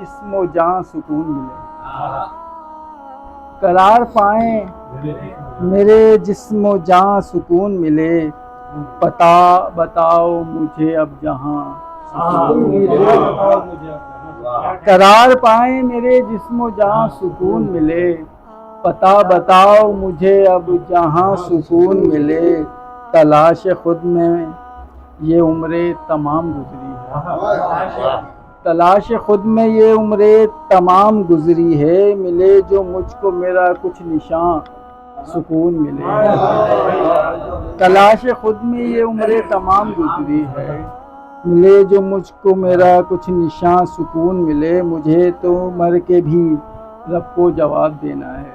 جسم و جان سکون ملے، قرار پائیں میرے جسم و جان سکون ملے، بتاؤ مجھے اب جہاں سکون ملے، قرار پائیں میرے جسم و جان سکون ملے، بتاؤ مجھے اب جہاں سکون ملے، تلاش خود میں یہ عمریں تمام گزری ہے، تلاش خود میں یہ عمریں تمام گزری ہے، ملے جو مجھ کو میرا کچھ نشاں سکون ملے، تلاش خود میں یہ عمریں تمام گزری ہے، ملے جو مجھ کو میرا کچھ نشاں سکون ملے، مجھے تو مر کے بھی رب کو جواب دینا ہے،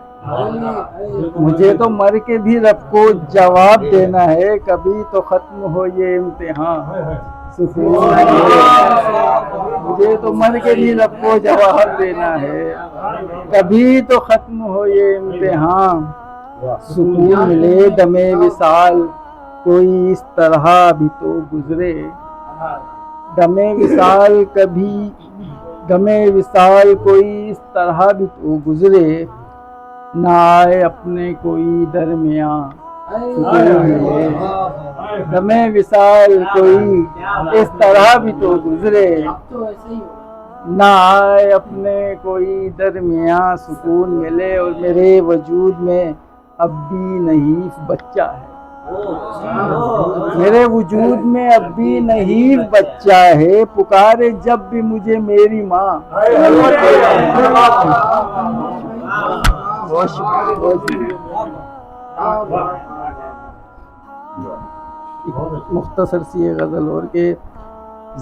مجھے تو مر کے بھی رب کو جواب دینا ہے، کبھی تو ختم ہو یہ امتحان سکون ملے، مجھے تو مر کے بھی رب کو جواب دینا ہے، کبھی تو ختم ہو یہ امتحان سکون ملے، دم وصال کوئی اس طرح بھی تو گزرے، دم وصال کوئی اس طرح بھی تو گزرے، نہ آئے اپنے کوئی درمیان سکون ملے، دم وصال کوئی اس طرح بھی تو گزرے، نہ آئے اپنے کوئی درمیان سکون ملے، اور میرے وجود میں اب بھی نحیف بچہ ہے، میرے وجود میں اب بھی نحیف بچہ ہے، پکارے جب بھی مجھے میری ماں، مختصر سی یہ غزل اور کہ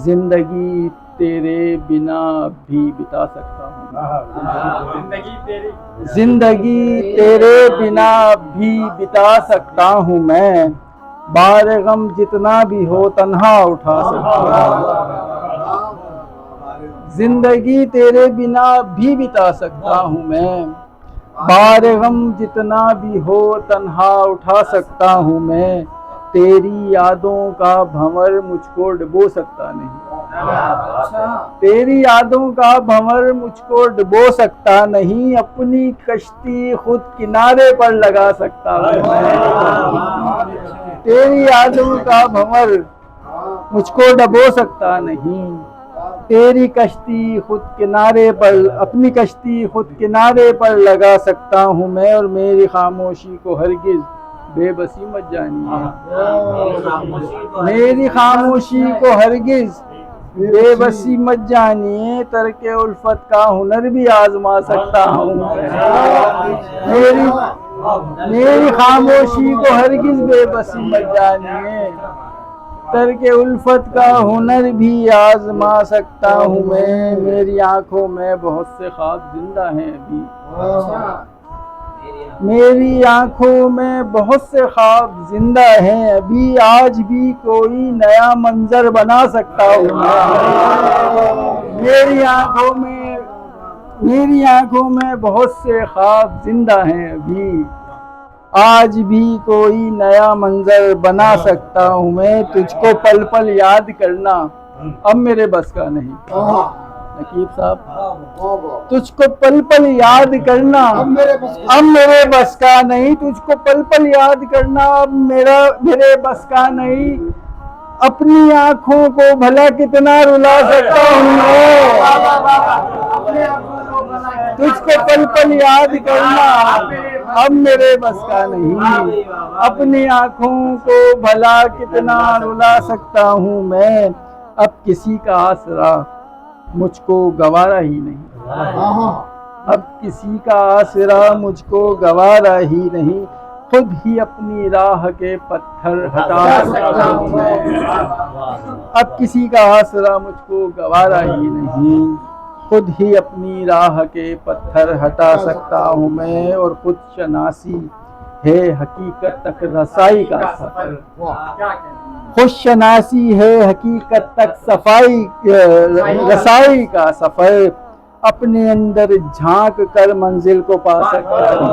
زندگی تیرے بنا بھی بتا سکتا ہوں، زندگی تیرے بنا بھی بتا سکتا ہوں میں، بار غم جتنا بھی ہو تنہا اٹھا سکتا ہوں، زندگی تیرے بنا بھی بتا سکتا ہوں میں، بار غم جتنا بھی ہو تنہا اٹھا سکتا ہوں میں، تیری یادوں کا بھنور مجھ کو ڈبو سکتا نہیں، تیری یادوں کا بھنور مجھ کو ڈبو سکتا نہیں، اپنی کشتی خود کنارے پر لگا سکتا ہوں میں، تیری یادوں کا بھنور مجھ کو ڈبو سکتا نہیں، تیری کشتی خود کنارے پر، اپنی کشتی خود کنارے پر لگا سکتا ہوں میں، اور میری خاموشی کو ہرگز بے بسی مت جانیے، میری خاموشی کو ہرگز بے بسی مت جانیے، ترک الفت کا ہنر بھی آزما سکتا ہوں، میری خاموشی کو ہرگز بے بسی مت جانیے، ترک الفت کا ہنر بھی آزما سکتا ہوں میں، میری آنکھوں میں بہت سے خواب زندہ ہیں ابھی، میری آنکھوں میں بہت سے خواب زندہ ہیں ابھی، آج بھی کوئی نیا منظر بنا سکتا ہوں میں، میری آنکھوں میں بہت سے خواب زندہ ہیں ابھی، آج بھی کوئی نیا منظر بنا سکتا ہوں میں، تجھ کو پل پل یاد کرنا اب میرے بس کا نہیں، نقیب صاحب، تجھ کو پل پل یاد کرنا اب میرے بس کا نہیں، تجھ کو پل پل یاد کرنا اب میرے بس کا نہیں، اپنی آنکھوں کو بھلا کتنا رلا سکتا ہوں میں، تجھ کو پل پل یاد کرنا اب میرے بس کا نہیں، اپنی آنکھوں کو بھلا کتنا رلا سکتا ہوں میں، اب کسی کا آسرا مجھ کو گوارا ہی نہیں، اب کسی کا آسرا مجھ کو گوارا ہی نہیں، خود ہی اپنی راہ کے پتھر ہٹا سکتا ہوں میں، اب کسی کا آسرا مجھ کو گوارا ہی نہیں، خود ہی اپنی راہ کے پتھر ہٹا سکتا ہوں میں، اور خود شناسی ہے حقیقت تک رسائی کا سفر، خود شناسی ہے حقیقت تک رسائی کا سفر، اپنے اندر جھانک کر منزل کو پا سکتا ہوں۔